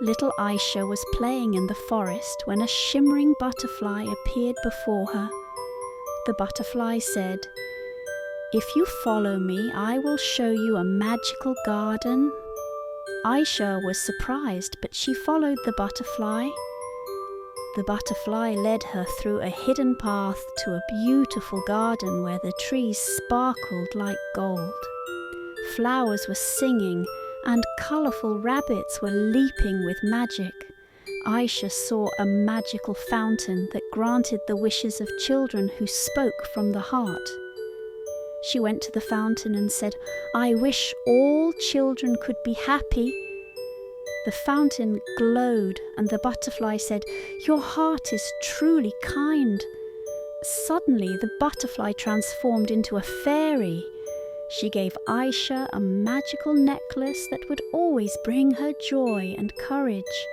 Little Aisha was playing in the forest when a shimmering butterfly appeared before her. The butterfly said, "If you follow me, I will show you a magical garden." Aisha was surprised, but she followed the butterfly. The butterfly led her through a hidden path to a beautiful garden where the trees sparkled like gold. Flowers were singing and colourful rabbits were leaping with magic. Aisha saw a magical fountain that granted the wishes of children who spoke from the heart. She went to the fountain and said, "I wish all children could be happy." The fountain glowed and the butterfly said, "Your heart is truly kind." Suddenly the butterfly transformed into a fairy. She gave Aisha a magical necklace that would always bring her joy and courage.